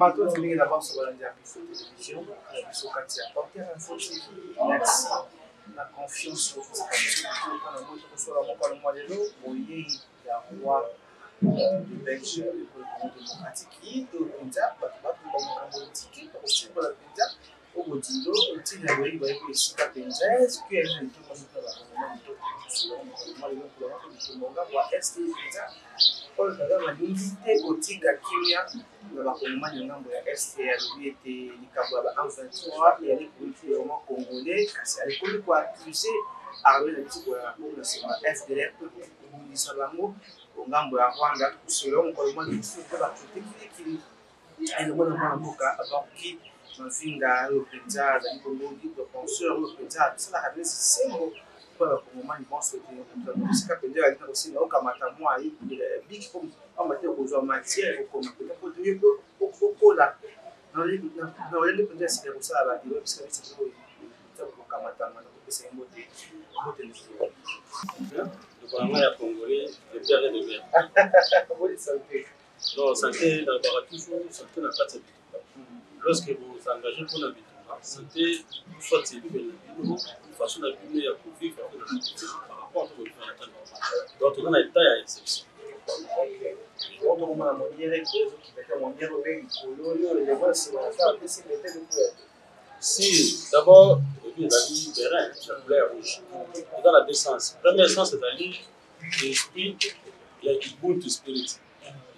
Maintenant, tu d'abord sur la télévision, sur Katia. Merci. La confiance sur vous. Le roi de Belge démocratique, au Bodilo, au Tina, il va y ici à Penzès, qui est un peu Paul Kagame alingi kotika kimia na bakongomani ngambo ya STL était likambo ya M23 et ali politique vraiment congolais kasi alikoli ko accuser armée na tiko ya bongo sema FDLR pour kubundisa bango ngambo ya Rwanda kusolo mkolomani kusuka batutiki kili ene mwana mboka abaki mafinga yopenza za Kongo libre penseur yopenza sala kabisa sembo kwa Kongomani pense que musika pendea alika kusinga okamata mwa hii big comme amate kozwa matière comme peut-être que tu peux kola na le pendea sika kusala ba diwe bisika bisika ko kamata mwana kupesa mbote mbote le gouvernement ya congolais de bien et de bien oui santé non santé d'abord toujours santé na kati lorsque vous engagez pour la vie santé soit c'est une façon de vivre pour vivre par rapport à ce que vous faites. Donc, on a un état à exception. Si, d'abord, il y a la couleur rouge. Dans la deux sens. Le premier sens, c'est-à-dire l'esprit, il y a Ubuntu Spirit.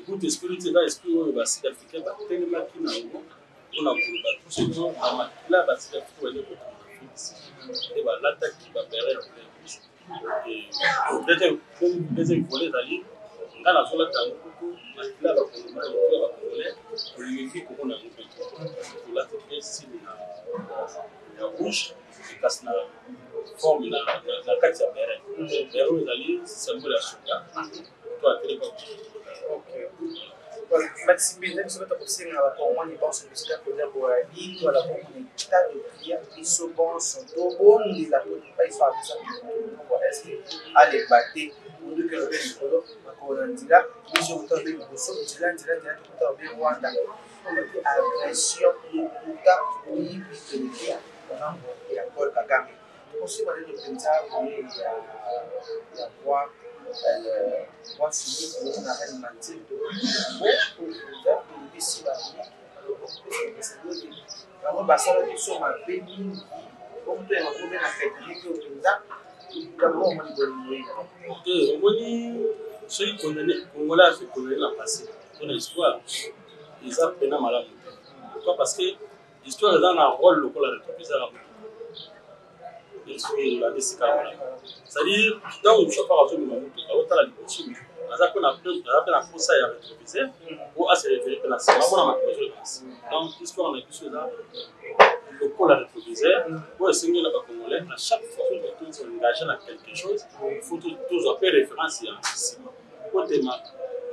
Ubuntu Spirit, c'est l'esprit où les Sud-Africains sont tellement qui n'ont on a tout ce temps, là, c'est et l'attaque qui va permettre et peut-être deuxième volet d'aller dans la zone de la pour lui qu'on a pour la tête la rouge et casse la forme la carte à berre berre d'aller symbole la soda toi maximiser ce que tu as pensé à la commande, ils pensent que c'est pour dire pour la vie, pour la commune, l'état de prière, ils sont bons, sont tout bons, ils la donnent pas, ils font ça. Est-ce que aller battre pour dire que le bénévole, ma commande dit là, ils sont autant de bossons, ils disent là, tout à fait Rwanda. On a dit agression, le pouta, oui, oui, il y a Paul Kagame. Aussi, on a dit que ça, il y a quoi. Moi, si on a une matière de bon, pour ici, là, on va s'en aller sur ma béni, comme tu es en train de faire des choses, d'abord, on va dire que on dit ceux qui condamnent, Congolais a fait condamner la passé, dans l'histoire, ils ont peine à malade. Pourquoi? Parce que l'histoire est dans un rôle local, la République arabe. C'est-à-dire, dans le chauffeur à tout le monde, on a l'impossible. On a fait ça et rétroviseur ou à se référer à la séance. Donc, l'histoire, on a vu cela. Le pôle à rétroviseur, pour essayer la Congolais, à chaque fois que nous sommes engagés dans quelque chose, il faut toujours faire référence à un pour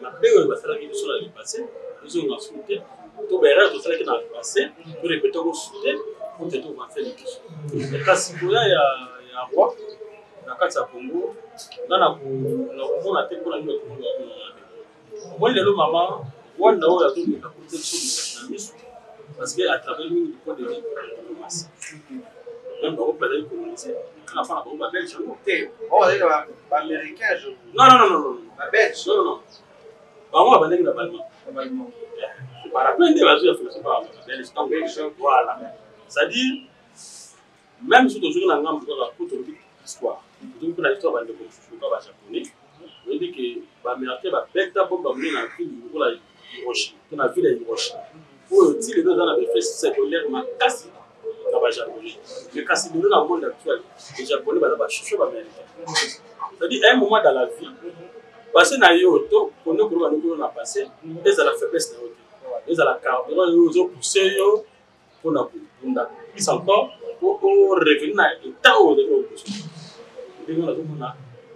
ma période va faire quelque chose dans le passé, nous avons affronté, tout le reste de ce qui a passé, pour répéter au soutien. On te trouve à faire des choses. Et quand il y a un roi, dans le cas de Congo, dans la Congo, on a été pour la Congo. Moi, le maman, on a eu la protection du parce qu'à travers nous, du point de vue diplomatie. Même quand on peut aller coloniser, quand on va faire la Belge, on va dire l'américain, non. La Belge, non. On va aller l'Allemand. Par la pleine de la vie, il faut pas la Belge. Voilà. C'est-à-dire, même si tu joues dans l'histoire, pour l'histoire va être japonais, on dit que l'Américain va bête d'abord dans la ville de Hiroshima, dans la ville de Hiroshima. Pour dire les deux ans avaient fait secondaire, mais cassé dans le japonais. Mais cassé dans le monde actuel, les japonais vont chercher l'Américain. C'est-à-dire, à un moment dans la vie, parce que dans les autos, pour nous, on a passé, ils ont la faiblesse de l'auto. Ils ont la carburant, ils ont poussé pour la ils encore pour revenir à l'état où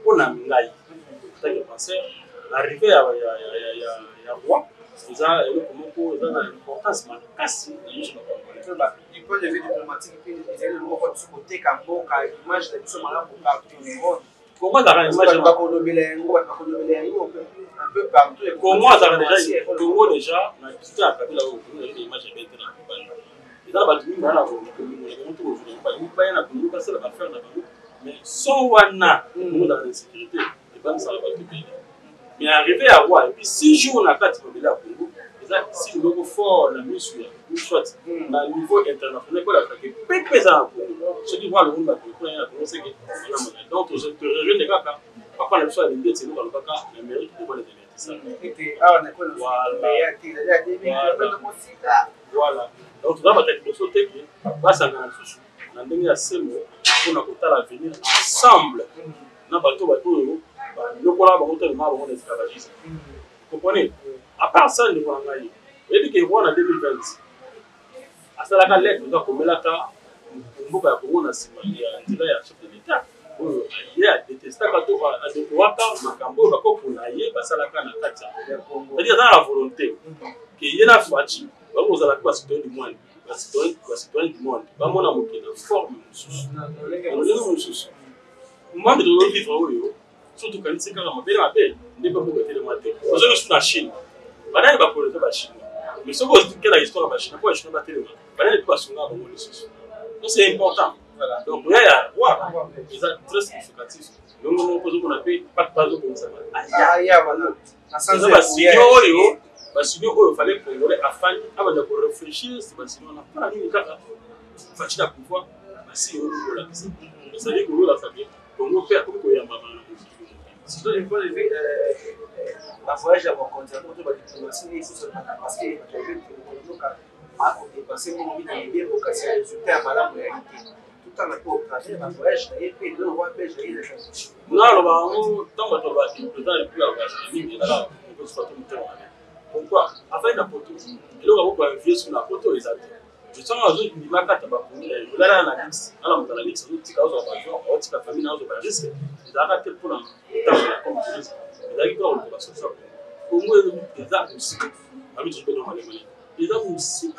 on a mis là. C'est arrivé à roi, ils ont l'importance du point de vue diplomatique, ils ont le mot du côté Cambo, car l'image de ce malade pour partout au monde. Congo a une image. Un peu partout. Congo a déjà. Congo déjà, on a discuté à Kabila où on a une image bien très et dans la bataille, on a mais sans wana, on a dans l'insécurité, et pas ça va tout pays. Mais arrivé à voir, et puis 6 jours on a 4 mobiles à Congo, et ça, si le logo fort, la mise sur une chose, à niveau international, pour la traquer, peu à Congo. Ceux qui voient le monde, c'est que donc, je te rejoins les gars, par contre, la chose est bien, c'est nous dans le cas, l'Amérique, qui voit les voilà. Donc, tu vas mettre le sauté qui va s'en sous. On a donné à ce mot pour nous l'avenir ensemble. Nous bateau, le voilà, on va mal on esclavagisme. Vous comprenez? À part ça, nous allons gagner. Et puis, qu'il voit en 2020. À ça, la lettre, nous avons là, on va on a signé un chef de l'État. Il y a détesté quand on va à des pouvoirs, Macambo, va pour naïe, parce que la canne à 4 ans. C'est-à-dire dans la volonté qu'il y a la fatigue. Vous allez pas citoyen du monde, citoyen du monde. Pas mon amour qui est en forme, moi, je dois vivre surtout quand c'est quand on a appel, n'est pas pour mettre le matin. Vous avez juste la Chine. Madame, il va pour la Chine. Mais ce que vous dites que la histoire de la Chine, pourquoi je ne vais pas tellement. Madame, il ne peut pas se faire les ressources. Donc, c'est important. Donc, il y a des très significatifs. Donc, on a fait pas de base comme ça. Sinon, il fallait qu'on ait afin avant de réfléchir, sinon on n'a pas la ligne de cas. Facile à pouvoir, si on veut la question. C'est-à-dire qu'on veut la famille, on veut faire comme il y a maman. Si tu veux lever la voyage à mon compte, on va diplomatie, il faut se battre parce que parce que mon but est bien pour casser les résultats à malade réalité. Tout en accord au travail, la voyage, et puis le roi belge, il est fait. Non, alors, tant que tu vas dire, le temps est plus à la on peut se faire tout le temps. Pourquoi? Afin d'apporter, et là, on va vivre sur la photo, les amis. Je sens que les gens qui m'ont fait je vais aller à la liste. Alors, dans la liste, on dit que la famille n'a pas de risque. Ils arrêtent pour le temps de la compétition. Ils arrivent à la situation. Au moins, les gens aussi, je vais demander. Les gens aussi,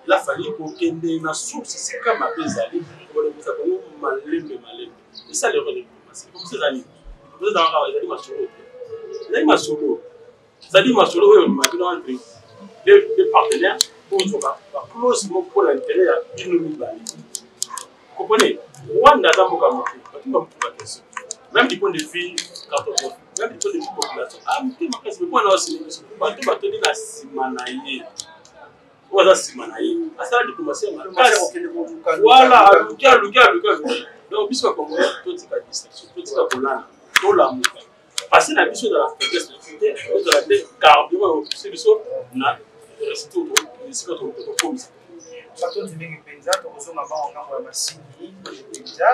il a fallu pour qu'il y ait une source, c'est comme ma pézali, pour le faire comme malin. Et ça, le relève. C'est comme ces amis. Vous êtes dans la ma solo. C'est-à-dire, ma solo, oui, on m'a dit, des partenaires pour nous close pour l'intérêt à une nouvelle année. Vous comprenez? Rwanda n'a pas question. Même du point de vue cartographique, même du point de vue population. Ah, mais c'est pourquoi on a aussi une bateau de la Simanaïe. Voilà, Simanaïe. À ça, la diplomatie, voilà, Lucas. Donc, puisque comme tout est à distraction, tout est à Bolana, tout l'amour. Parce que la mission de la faiblesse de la fête, la carburant, c'est le saut, c'est tout, c'est tout, comme ça. Bato ndimenge penza tokozonga bango ngambo ya masini penza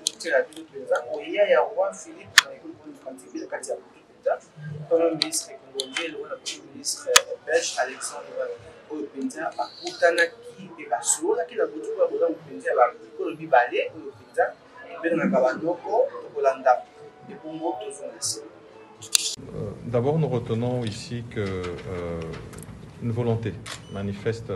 totela bino penza oya ya roi Philippe na ekolo konti kati ya butu penza comme ministre congolais le ministre belge Alexandre oyo penza akutanaki mpe basololaki na butu oyo bozango penza ya bakolo mibale oyo penza ebengaka banoko tokolanda ebongo tozonga nsima. D'abord, nous retenons ici que une volonté manifeste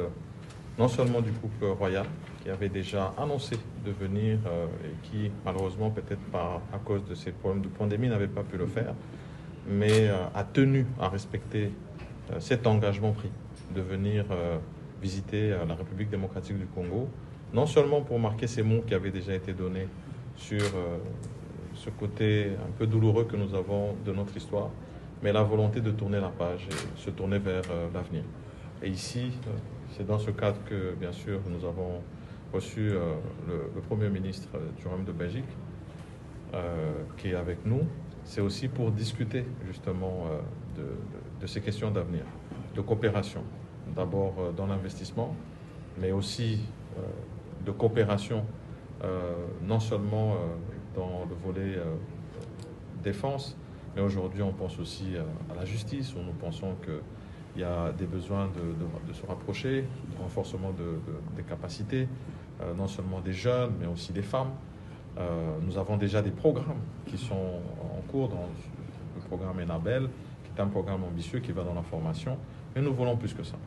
non seulement du couple royal qui avait déjà annoncé de venir et qui malheureusement peut-être à cause de ces problèmes de pandémie n'avait pas pu le faire, mais a tenu à respecter cet engagement pris de venir visiter la République démocratique du Congo, non seulement pour marquer ces mots qui avaient déjà été donnés sur ce côté un peu douloureux que nous avons de notre histoire, mais la volonté de tourner la page et se tourner vers l'avenir. Et ici, c'est dans ce cadre que, bien sûr, nous avons reçu le Premier ministre du Royaume de Belgique, qui est avec nous. C'est aussi pour discuter, justement, de ces questions d'avenir, de coopération. D'abord dans l'investissement, mais aussi de coopération, non seulement dans le volet défense, mais aujourd'hui, on pense aussi à la justice, où nous pensons qu'il y a des besoins de se rapprocher, de renforcement des capacités, non seulement des jeunes, mais aussi des femmes. Nous avons déjà des programmes qui sont en cours, dans le programme Enabel, qui est un programme ambitieux qui va dans la formation, mais nous voulons plus que ça.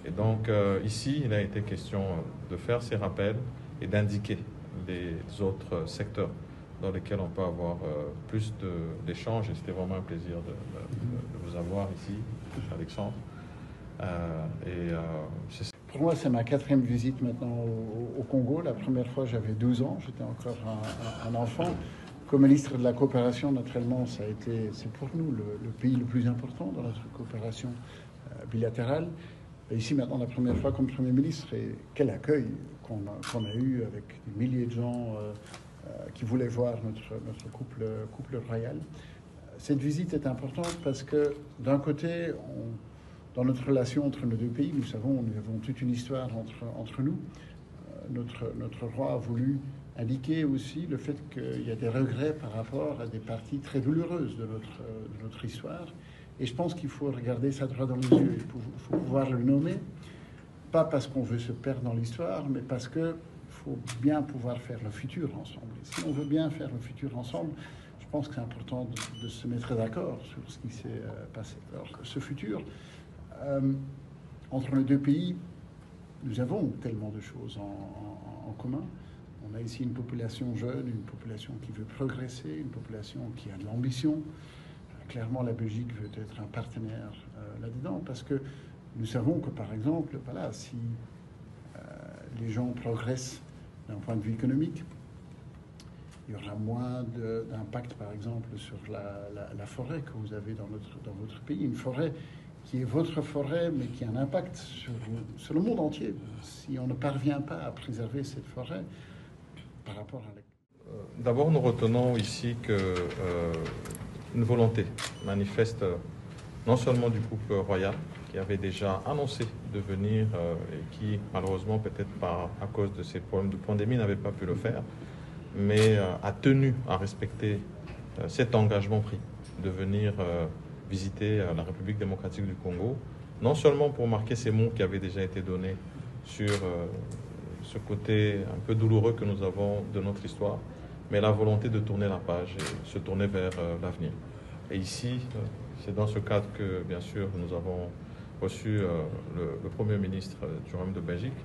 Et donc, ici, il a été question de faire ces rappels et d'indiquer les autres secteurs dans lesquels on peut avoir plus d'échanges. Et c'était vraiment un plaisir de vous avoir ici, Alexandre. Pour moi, c'est ma 4e visite maintenant au Congo. La première fois, j'avais 12 ans, j'étais encore un enfant. Comme ministre de la coopération, naturellement, c'est pour nous le pays le plus important dans notre coopération bilatérale. Et ici, maintenant, la première fois comme Premier ministre, et quel accueil qu'on a eu avec des milliers de gens qui voulaient voir notre couple royal. Cette visite est importante parce que, d'un côté, dans notre relation entre nos deux pays, nous avons toute une histoire entre nous. Notre roi a voulu indiquer aussi le fait qu'il y a des regrets par rapport à des parties très douloureuses de notre histoire. Et je pense qu'il faut regarder ça droit dans les yeux. Il faut pouvoir le nommer, pas parce qu'on veut se perdre dans l'histoire, mais parce qu'il faut bien pouvoir faire le futur ensemble. Et si on veut bien faire le futur ensemble, je pense que c'est important de se mettre d'accord sur ce qui s'est passé. Alors, ce futur, entre les deux pays, nous avons tellement de choses en commun. On a ici une population jeune, une population qui veut progresser, une population qui a de l'ambition. Clairement, la Belgique veut être un partenaire là-dedans parce que nous savons que, par exemple, voilà, si les gens progressent d'un point de vue économique, il y aura moins d'impact, par exemple, sur la forêt que vous avez dans votre pays. Une forêt qui est votre forêt, mais qui a un impact sur le monde entier. Si on ne parvient pas à préserver cette forêt par rapport à la... D'abord, nous retenons ici une volonté manifeste non seulement du couple royal, qui avait déjà annoncé de venir et qui, malheureusement, peut-être à cause de ces problèmes de pandémie, n'avait pas pu le faire, mais a tenu à respecter cet engagement pris de venir visiter la République démocratique du Congo, non seulement pour marquer ces mots qui avaient déjà été donnés sur ce côté un peu douloureux que nous avons de notre histoire, mais la volonté de tourner la page et se tourner vers l'avenir. Et ici, c'est dans ce cadre que, bien sûr, nous avons reçu le Premier ministre du Royaume de Belgique,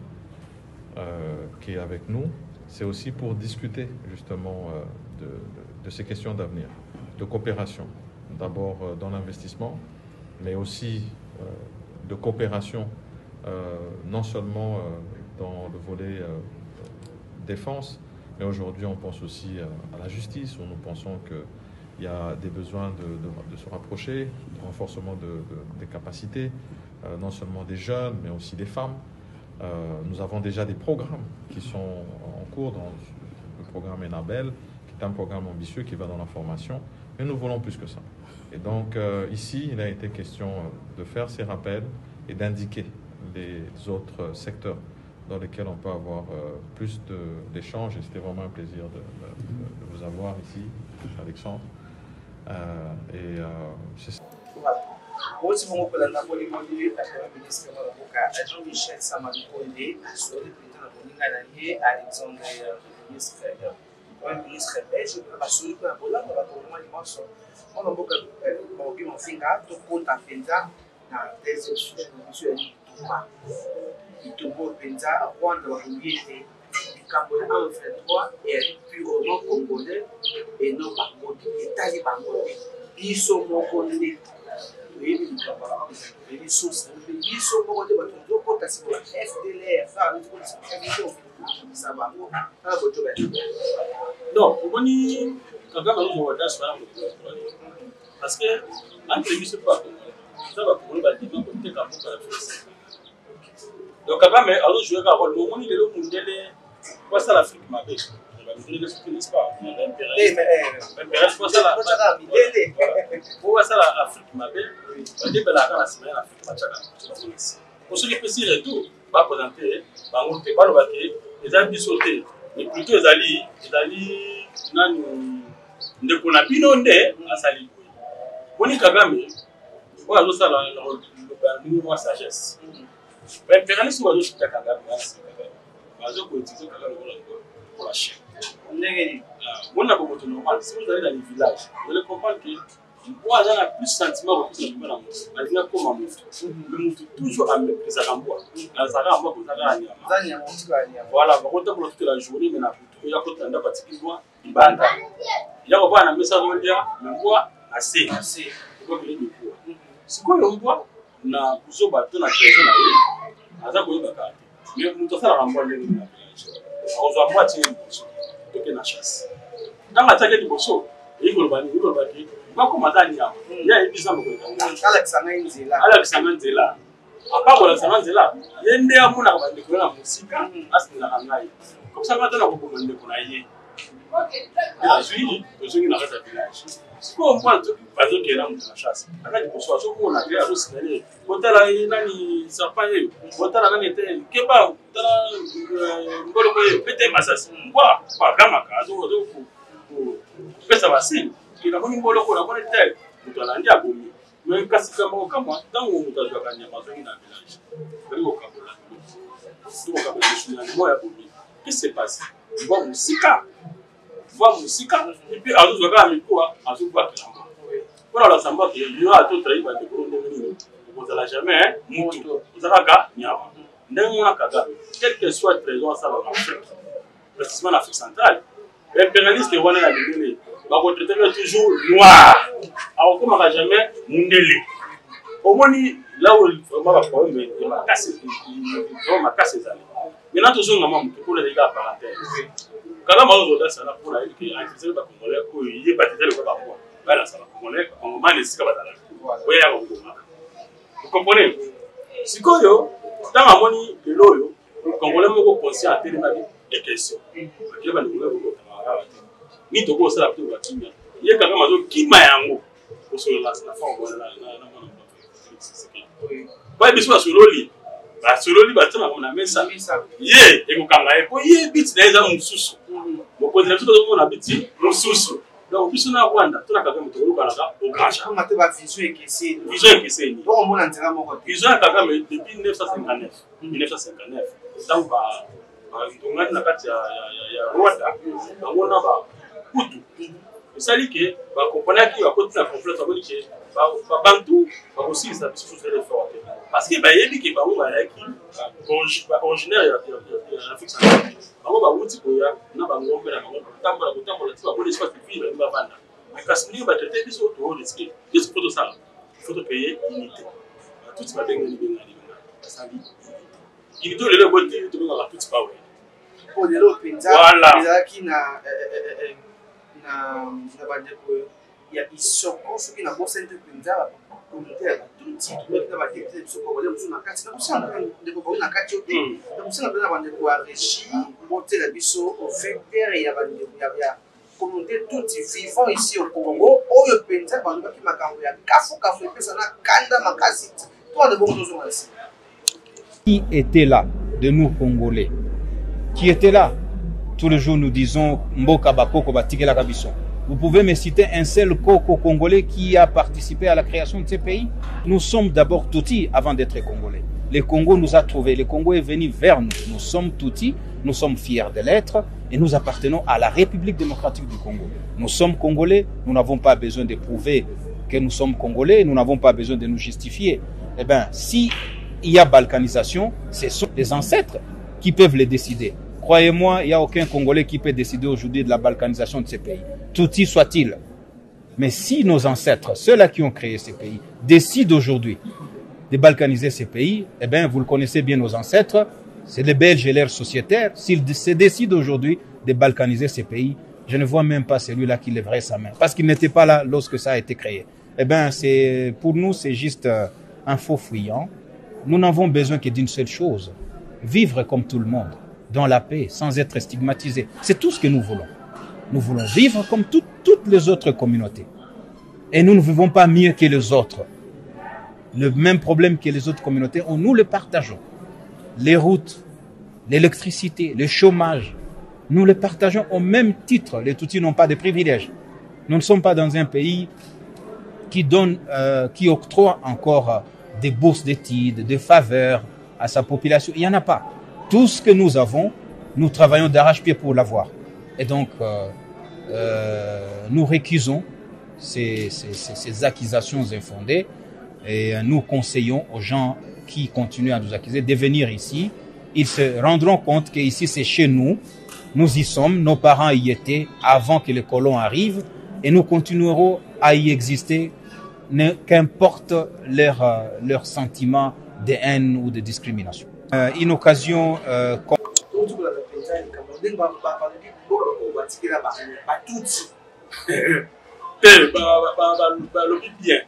qui est avec nous. C'est aussi pour discuter justement de ces questions d'avenir, de coopération. D'abord dans l'investissement, mais aussi de coopération, non seulement dans le volet défense, mais aujourd'hui on pense aussi à la justice, où nous pensons qu'il y a des besoins de se rapprocher, de renforcement des capacités, non seulement des jeunes, mais aussi des femmes. Nous avons déjà des programmes qui sont en cours, dans le programme Enabel, qui est un programme ambitieux qui va dans la formation, mais nous voulons plus que ça. Et donc ici, il a été question de faire ces rappels et d'indiquer les autres secteurs dans lesquels on peut avoir plus d'échanges. Et c'était vraiment un plaisir de vous avoir ici, Alexandre. C'est ça. Voilà. Aussi, vous pouvez le ministre Jean-Michel Samalukonde, sur le président de Alexandre, le ministre belge, basuri kuna bolanda bakongoma limanso mwana mboka baoki mofinga tokota mpenza na deuxième sujet commission ya lituma litumbo mpenza rwanda bakomi ete likambo ya 123 eyali purement congolais et non bango te etali bango te biso moko nde toyebi likambo ya 123 biso moko nde bato tozokota sikola FDLR non, on va parce que entre les missions pas ça va pour le bâtiment comme tes campos à la France. Donc Kagame alors jouer un rôle au moment il est le mondial quoi ça l'Afrique m'a fait. On va nous dire ce n'est pas l'intérêt quoi ça la quoi ça l'Afrique m'a fait. On dit que la semaine l'Afrique m'a chaka. Pour ceux qui peut s'y retour pas présenter bango te pas le baquer les amis sauter mais plutôt les alliés nani ndeko na bino nde asali boni Kagame wa zo sala le bandi moi sagesse mais impérialisme wa zo chita Kagame bazo ko utiliser Kagame pour la Chine ndenge on a beaucoup de normal si vous allez dans les villages vous allez comprendre que moi j'en ai plus sentiment que ça dans moi alina comme le moutou toujours à mépriser à moi dans ça à moi que ça voilà on compte pour toute la journée mais na il y a quoi tanda particulièrement ibanda mbwa na mesa zolia mbwa assez ko bile ni ko siko yo mbwa na kuzoba to na trésor na ye aza ko yeba mais muto sala mbwa le ni na ozo mbwa ti to ke na chasse dans attaque du bosso il va ki bako madani ya ya ibisa mo ko Alexander Nzela apa la Nzela yende amuna ko bande ko na musika asina na ngai comme ça va dans ko bande ko na ye la suivi besoin na reta village siko mbwa to bazo ke na muto na chasse akati bosso aso ko na ya rusinale botala nani sapaye botala nani te keba botala ngolo ko pete masasi mbwa pa kama kazo ko pesa basi kila moni mbolo ko na moni tel muto anandia bomi mais kasi kama kama tango muto azaka nyama zo na village bali ko kabola to ko kabola shina mo ya bomi qu'est-ce qui se passe voir musika et puis azo zoka mikoa azo kwa kilamba pour la samba que yo a tout trahi ba de ko ndeni ko zala jamais muto zaka nyama ndenge na kaga quel que soit trésor ça va en Afrique précisément en Afrique centrale l'impérialiste wana na bindele ba ko traiter toujours noir alors comme on jamais mundele au moins là où vraiment ba problème de ma casse zali maintenant toujours na mamu pour les gars parenthèse quand on mazo da sala pour la qui antisé ba congolais ko yé ba tete le ba ko ba la sala congolais on m'a laissé ba tala ko ya ko ngoma vous comprenez sikoyo dans amoni loyo congolais moko conscient à télé ma des questions ke ba ngolais ko ni to ko sala pour kimia ye kaka mazo kima yango ko so la na fa ko na ba biso ba sololi ba tana ko na mesa ye e ko kanga e ko ye bit na eza mususu mo ko na tuto ko na biti mususu donc biso na Rwanda tuna kaka muto ko kala o gacha ko mate ba vision ekese ni donc on mona nzela moko vision kaka mais depuis 1959 donc ba ndongani na kati ya Rwanda ngona ba kutu esali ke ba comprendre ki ba continue à conflit saboni ke ba bantu ba aussi ça se fait fort parce que ba yebi ke ba wo ba yaki originaire ya Afrique centrale ba wo ba wuti ko ya na ba ngombe na ngombe tambola ti ba boli espace puis ba banda kasi ni ba traiter biso to risque biso photo ça photo payer unité tout va bien ni sali il doit le bonne to ba tout pas ouais pour les autres penza qui na bande ko ya isoko soki na bosa nte penza communautaire tout type de activité de soko wala msuna kati na kusana de ko na kati yote na kusana bana bande ko régie monter la biso au vecteur ya bande ya communauté tout vivant ici au Congo oyo penza bande ki makambo ya kafu pesa na kanda makasi toi de bonnes choses. Qui était là de nous Congolais qui était là tous les jours nous disons Mboka Bakoko Batikela Kabiso. Vous pouvez me citer un seul Koko congolais qui a participé à la création de ces pays? Nous sommes d'abord Tutsi avant d'être Congolais. Le Congo nous a trouvés, le Congo est venu vers nous. Nous sommes Tutsi, nous sommes fiers de l'être et nous appartenons à la République démocratique du Congo. Nous sommes Congolais, nous n'avons pas besoin de prouver que nous sommes Congolais, nous n'avons pas besoin de nous justifier. Eh bien, si il y a balkanisation, ce sont les ancêtres qui peuvent le décider. Croyez-moi, il n'y a aucun Congolais qui peut décider aujourd'hui de la balkanisation de ces pays. Tutsi soit-il. Mais si nos ancêtres, ceux-là qui ont créé ces pays, décident aujourd'hui de balkaniser ces pays, eh bien, vous le connaissez bien, nos ancêtres, c'est les Belges et leurs sociétaires. S'ils se décident aujourd'hui de balkaniser ces pays, je ne vois même pas celui-là qui lèverait sa main. Parce qu'il n'était pas là lorsque ça a été créé. Eh bien, pour nous, c'est juste un faux fuyant. Nous n'avons besoin que d'une seule chose. Vivre comme tout le monde. Dans la paix, sans être stigmatisé. C'est tout ce que nous voulons. Nous voulons vivre comme toutes les autres communautés. Et nous ne vivons pas mieux que les autres. Le même problème que les autres communautés, nous le partageons. Les routes, l'électricité, le chômage, nous les partageons au même titre. Les Tutsis n'ont pas de privilèges. Nous ne sommes pas dans un pays qui octroie encore des bourses d'études, des faveurs à sa population. Il n'y en a pas. Tout ce que nous avons, nous travaillons d'arrache-pied pour l'avoir. Et donc, nous récusons ces accusations infondées et nous conseillons aux gens qui continuent à nous accuser de venir ici. Ils se rendront compte qu'ici, c'est chez nous. Nous y sommes. Nos parents y étaient avant que les colons arrivent. et nous continuerons à y exister, qu'importe leur sentiment de haine ou de discrimination. Une occasion bien.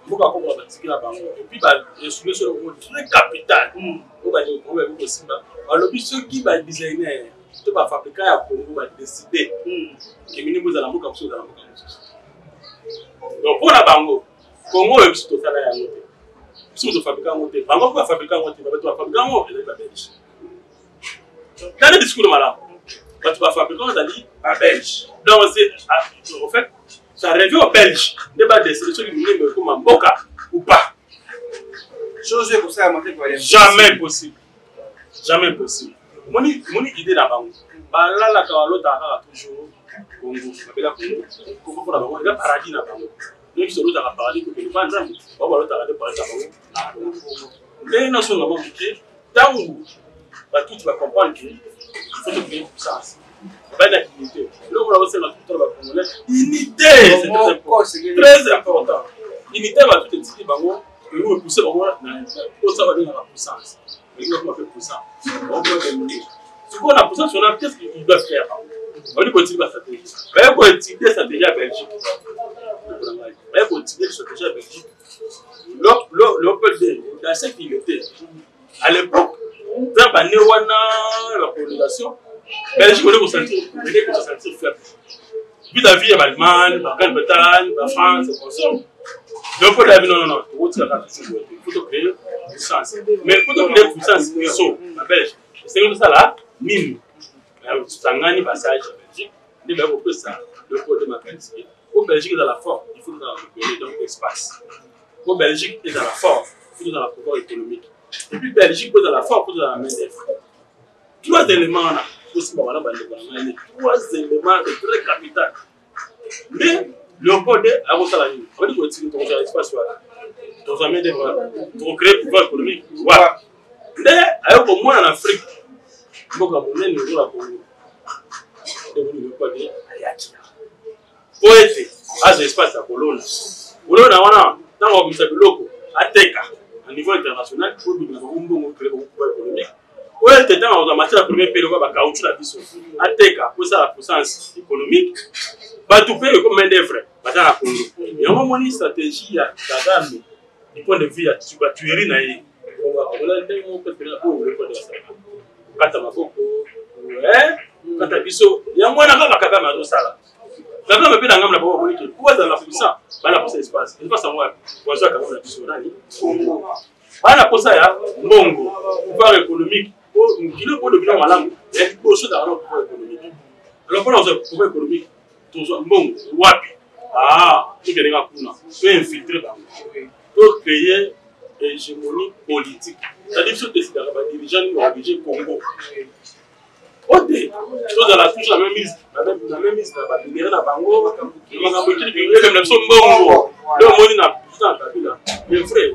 Faut pas comprendre et puis je suis sur le très capital on va dire on va aussi le lobby ceux qui va designer tout va fabriquer à Congo va décider que minimum za la moka pour za la moka donc pour la bango Congo est tout ça là ya moté si on fabriquer un moté bango va fabriquer un moté va tout fabriquer un moté va belge dans le discours malade va tout fabriquer on dit à belge donc c'est en fait ça revient aux Belges de pas décider sur le comme Mboka ou pas. Chose comme ça, jamais possible. Jamais possible. Mon idée là-bas. Bah là la l'autre a toujours Congo. Appelle Congo. Congo pour la banque. Il y a paradis là-bas. Donc sur l'autre a paradis que les gens aiment. On va l'autre a de paradis là-bas. Les nations n'ont pas dit tant bah tout tu vas comprendre qu'il faut te créer ça. Pas d'activité. Le voilà c'est notre culture unité, c'est très important. Unité va tout décider bango et nous pousser bango pour ça va donner la puissance. Mais nous on fait puissance. On peut demander. Ce qu'on a puissance on a qu'est-ce qu'ils doivent faire. On dit continuer la stratégie. Mais pour utiliser stratégie à Belgique. Mais pour utiliser stratégie à Belgique. L'Open Day dans cette unité. À l'époque, dans la Néwana, la colonisation, Belgique, on est sentir faible. Puis la vie est l'Allemagne, la Grande-Bretagne, la France, c'est comme ça. Donc, on a dit non, il faut créer puissance. Mais pour créer puissance, il faut la Belgique. C'est comme ça là, mine. C'est un grand passage à Belgique. Il y a beaucoup de ça, le côté mécanisé. Au Belgique est dans la forme, il faut dans l'espace. Au Belgique est dans la forme, il faut dans la pouvoir économique. Et puis Belgique est dans la forme, il faut dans la main d'œuvre. Trois éléments là. Trois éléments de très capital. Mais le code a vos salariés. On dit que tu as l'espace, tu as mis des pour créer pouvoir économique. Voilà. Mais au moins en Afrique, il faut qu'on ait une la Congo. Le code pour être à l'espace à Colonna. Colonna, voilà, dans le ministère de l'Oko, à Teka, à niveau international, pour créer un pouvoir économique. Oui, c'était en matière de premier pays, caoutchouc la vision. À Teka, pour ça la puissance économique, tout pays comme main d'œuvre, dans la Congo. Il y a un moment une stratégie à Kagame, du point de vue à tuerie naïe. On va regarder mon peuple là pour le code de la stratégie. Quand on a beaucoup, quand on a biso, il y a moins de Kagame à ça. Kagame a bien dans la bombe monique. Pourquoi dans la puissance, la puissance espace. Il ne faut pas savoir. On va Kagame la biso nani. Voilà pour ça, Mongo, pouvoir économique. Il est pour le bilan malade, il y a beaucoup de choses dans le pouvoir économique. Alors, pour le pouvoir économique, bon, wapi, tout bien peut infiltrer, pour créer une hégémonie politique. C'est-à-dire que les dirigeants ont obligé Congo. Côté, chose dans la touche, la même mise, la même mise, la bataille, la bango, le magabouki, le même son bongo, le moni n'a plus dans la ville. Mes frères,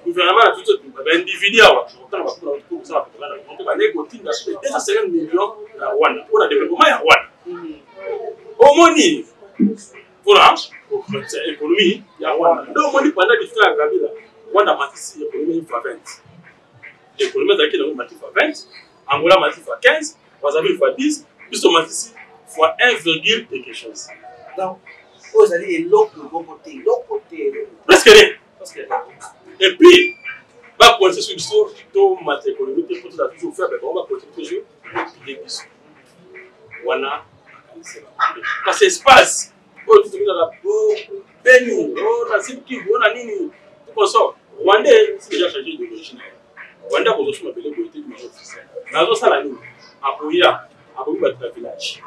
le gouvernement a tout individu pour ça, on va négocier 250 millions à Rwanda pour le développement à Rwanda. Au Moni, pour l'économie, il y a Rwanda. Donc, Moni, pendant que tu as gagné là, Rwanda m'a dit l'économie fois 20. L'économie m'a dit fois 20, Angola m'a dit fois 15, Mozambique fois 10, puis on m'a dit fois 1, quelque chose. Donc, vous allez l'autre côté, presque rien. Et puis, on va continuer sur tout matière économique, pour tout ça toujours faire, on va continuer toujours des bisous. Voilà. Parce que l'espace, on est dans la Béni, on a Sibki, on a Nini, tout comme ça. Rwandais, c'est déjà changé d'origine. Rwandais, vous aussi m'appelez pour être du major officiel. Mais à ça, la nous, à Pouya, à Pouya, à village.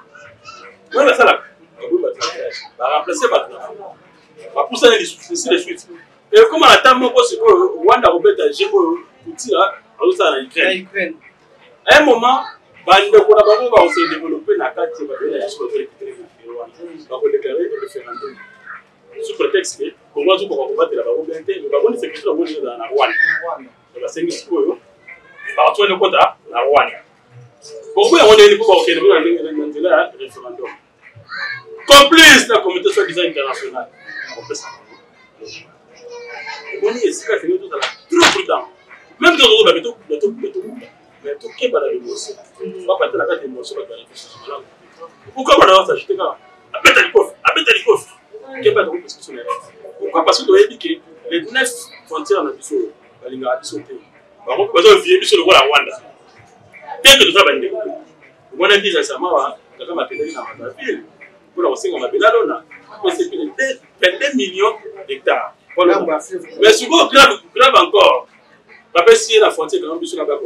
Moi, la salle, à Pouya, à village. On va remplacer Batina. On va pousser les suites. Et comme à la table, Rwanda Robert Géo, outil là, en Ukraine. À un moment, on va se développer dans la carte de la déclarer le référendum. Sous prétexte que, pour moi, je vais combattre la Rwanda, mais on est sécurité dans la Rwanda. On va s'engager sur eux. Partout, on est la Rwanda. Pourquoi on est niveau au référendum? complice de la communauté soi-disant internationale. On peut savoir. On est trop prudent. Même dans le bateau, mais tout qui est pas dans l'émotion. Pas partir la carte d'émotion, pas dans l'émotion. Pourquoi on va s'acheter quand appelle les coffres. Qui est pas dans l'émotion. Pourquoi? Parce que tu as dit que les 9 frontières dans l'émotion, la ligne à sauter. Par contre, parce que vient sur le roi Rwanda. Dès que nous avons des on a dit récemment, quand on a appelé dans la ville, pour la on a appelé là, c'est 22 millions d'hectares. Mais souvent, grave encore. Papa, si la frontière quand même sur la bas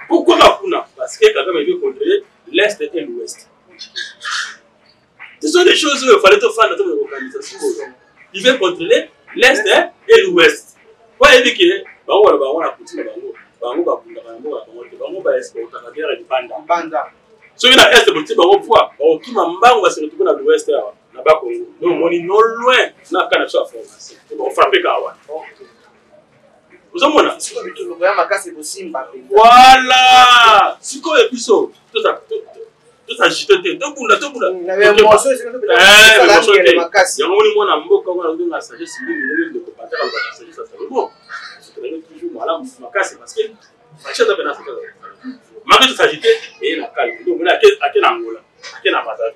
pourquoi Bakuna? Parce que quand même il veut contrôler l'Est et l'Ouest. Ce sont des choses qu'il fallait te faire dans ton organisation. Il veut contrôler l'Est et l'Ouest. Pourquoi il dit que on a continué ceux qui ont l'Est, ils vont voir. Qui m'a se retrouver dans l'Ouest. Donc, on est non loin. On a qu'à faire formation. On frappe Kawa. Vous avez mon voilà. Si quoi est plus saut, tout ça agité, tout boula. Il y a un moment où on a dit que sagesse, c'est de comparer avec la sagesse, ça c'est bon. C'est toujours malade, parce que machin de pénal, malgré tout s'agiter et la calme. Donc on a à quel angle, à quel avantage.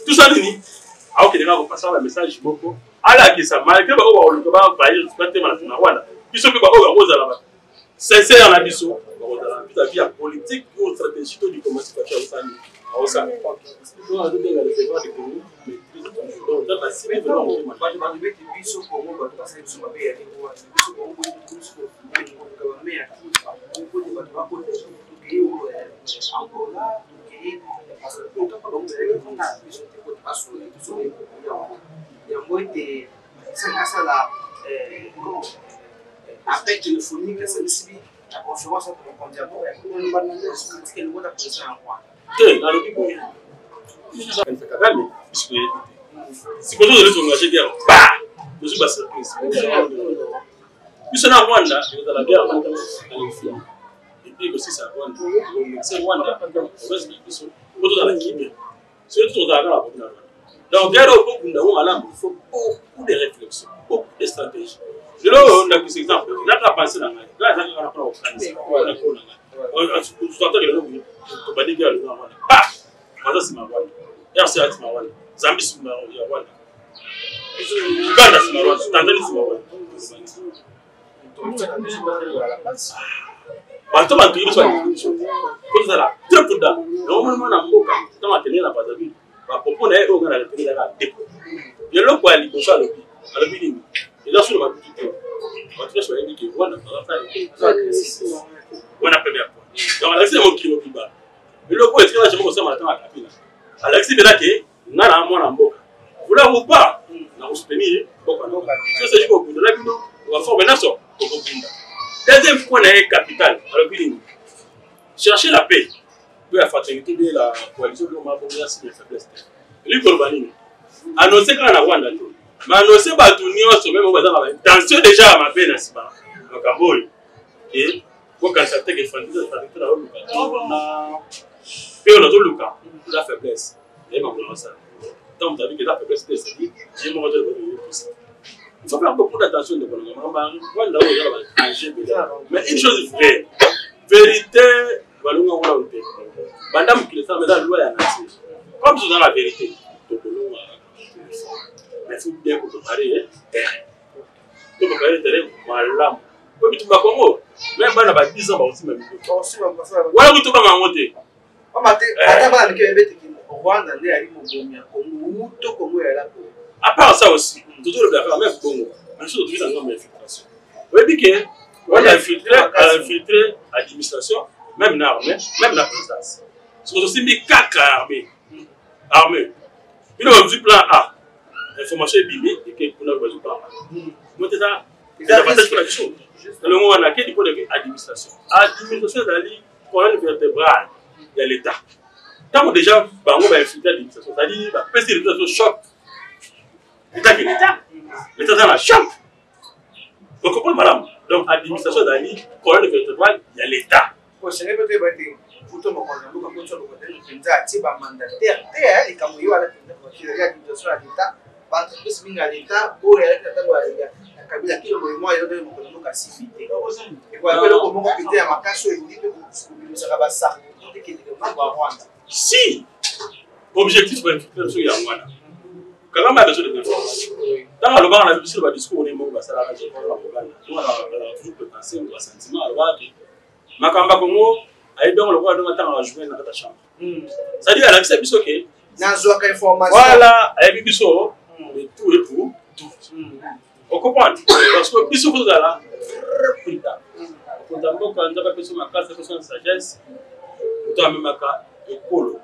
Tout ça dit, alors que les gars vont passer un message beaucoup. Alors que ça, malgré que on va parler de la Rwanda. Puis ce que là-bas, c'est un abysso. La vie politique ou stratégique du commerce au Sani. Au Sani. Donc, on a des efforts de commun. Donc, dans la cible, on va arriver à des bisous pour moi, parce que je m'appelle bisous pour moi, appel téléphonique, c'est aussi la conférence entre les candidats. On va demander ce que nous avons posé en roi. Si vous avez engagé guerre, je suis pas surprise. Puis c'est en Rwanda, dans la guerre, et puis aussi c'est en Rwanda. C'est Rwanda, on va se dire que c'est dans la Guinée. C'est tout dans la Rwanda. Donc, guerre au Congo, il faut beaucoup de réflexions, beaucoup de stratégies. Je l'ai on a pris cet exemple. Là, tu as pensé dans la guerre. Là, tu as pensé dans la guerre. Tu entends que le nom, tu vas dire que le nom, ah, ça c'est ma Rwanda. RCA c'est ma Rwanda. Zambie c'est ma Rwanda. Uganda c'est ma Rwanda. Tanzanie c'est ma Rwanda. Bato bantu soit pour ça très peu d'argent. Normalement na mboka, tant atteindre la base de vie. Ba propos na eo ngana le pays la dépôt. Le loko ali ko ça le bini. Et là sur le marché. On trouve sur les qui voilà, on va on a première fois. Donc Alexis est mon kilo plus bas. Le loko est très largement ça matin à Kapina. Alexis est là que ngana mwana mboka. Voilà ou pas? Na ko soutenir boka. C'est ce que vous de la bino, on va former nation au Congo. Deuxième point est capital. Alors, chercher la paix. La fraternité de la coalition de l'Omar signé faiblesse. Lui, Corbanini. Annoncer quand on a Rwanda. Mais annoncer que l'Union se met tension déjà à ma paix, n'est-ce pas? Donc, à Bol. Et, pour qu'on s'attende que la fraternité de l'Omar. Puis, on a tout le cas. La faiblesse. Et on a ça. Donc, vous avez que la faiblesse, c'est dit, j'ai mon retour de tout. Il faut faire beaucoup d'attention de gouvernement. Mais une chose est vraie. Vérité, madame qui le fait, mais la loi est annoncée. Comme c'est dans la vérité. Mais il faut bien préparer terrain. Il faut préparer terrain malam. Oui, tu vas Congo. Même pas dans 10 ans, aussi même. Voilà, oui, tu vas monter. À part ça aussi, toujours le même Congo, mais surtout dans le nombre d'infiltration. Vous voyez qu'on a infiltré l'administration, même l'armée, même la présidence. C'est aussi mis 4 armées. Il a vu plan A, l'information est bimée et qu'on a vu plan A. Donc c'est avantage pour la chose. Le moment où on a quel point de vue administration. Administration c'est la colonne vertébrale de l'État. Tant que déjà, on va infiltrer l'administration, c'est-à-dire que l'administration choc. L'État qui est l'État. L'État dans la chambre. Vous comprenez, madame? Donc, l'administration d'Ali, colonne vertébrale, il y a l'État. puto mokonzi mboka koto lokote mpenza atie ba mandataire te likambo yo ala mpenza kwa kile ya division ya leta ba entreprise mingi ya leta oyo ya leta tango ya kabila kilo moyo yo ndio mokonzi mboka sivite et kwa pelo ko moko kite ya makaso endi pe kubimisaka ba sa tekete ko ba Rwanda si objectif ba infiltration ya Rwanda quand même besoin d'information dans le bas on a vu sur le discours on est moko ba sala ka je pour la Rwanda on a toujours pensé au sentiment alors makamba kongo ayi donc le roi de matin à jouer dans ta chambre ça dit à l'accès biso que nazo ka information voilà ayi biso mais tout et tout on comprend parce que biso ko là putain on d'abord quand on va passer ma classe de sagesse on même maka école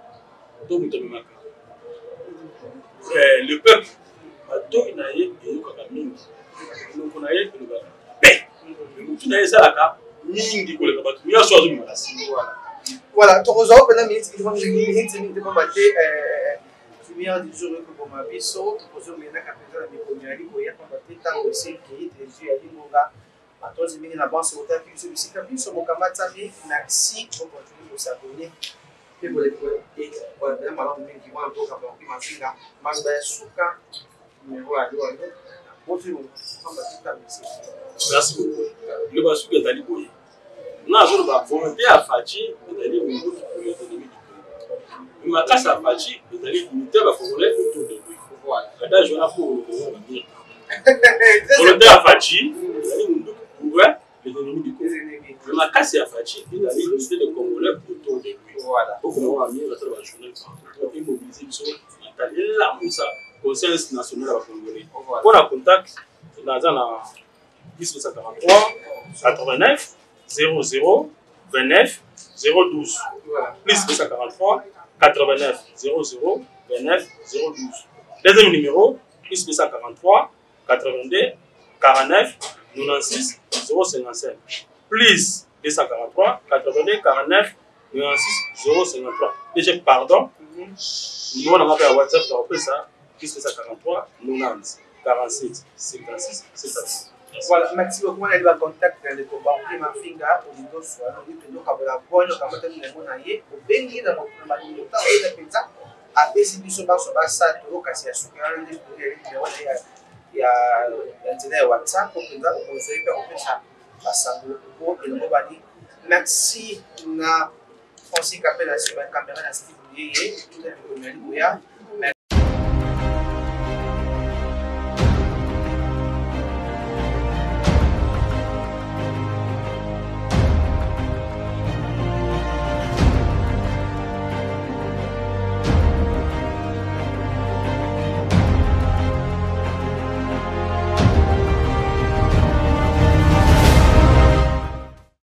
to muto maka le peuple a to inaye et ko ka mingi donc on a yé que le mutu na ça la mingi koleka bato nyonso azomema kasi voilà tokozwa pena minute minute po bate lumière du jour ko boma biso tokozomena ka pena na mikoni ya liboya po bate tango esenki television ya limonga atozi mingi na banse otaki biso bisika biso mokambatami merci pour continuer de s'abonner pe boleko et voilà malamu mingi mwa mboka ba mazinga mamba ya suka numéro ya liwa merci beaucoup le basu que tali boye na zo ba volonté à Fachi c'est-à-dire pour l'économie du pays ma casse à Fachi c'est-à-dire limiter la congolais autour de lui voilà kada je na pour volonté à Fachi c'est-à-dire pour l'économie du pays ma casse à Fachi c'est-à-dire limiter les congolais autour de lui voilà pour qu'on va venir la journée pour immobiliser sur la moussa conseil national à congolais pour la contact dans un 1043 89 00 29 012 plus 243 89 00 29 012 deuxième numéro plus 243 82 49 96 055 plus 243 82 49 96 053 déjà pardon nous on a appelé à WhatsApp on fait ça plus 243 90 47 56 76. Voilà, merci beaucoup. On a eu un contact dans le combat. On a fait un finger au niveau soit on dit que nous avons la bonne, nous avons tenu les monaïers. Au béni dans notre manière, on a fait ça. À décider de se battre sur ça, tout le cas, c'est il y a internet WhatsApp pour que nous on fait ça. Ça pour que nous dit merci na Francis Capella sur la caméra la Steve Lié tout le monde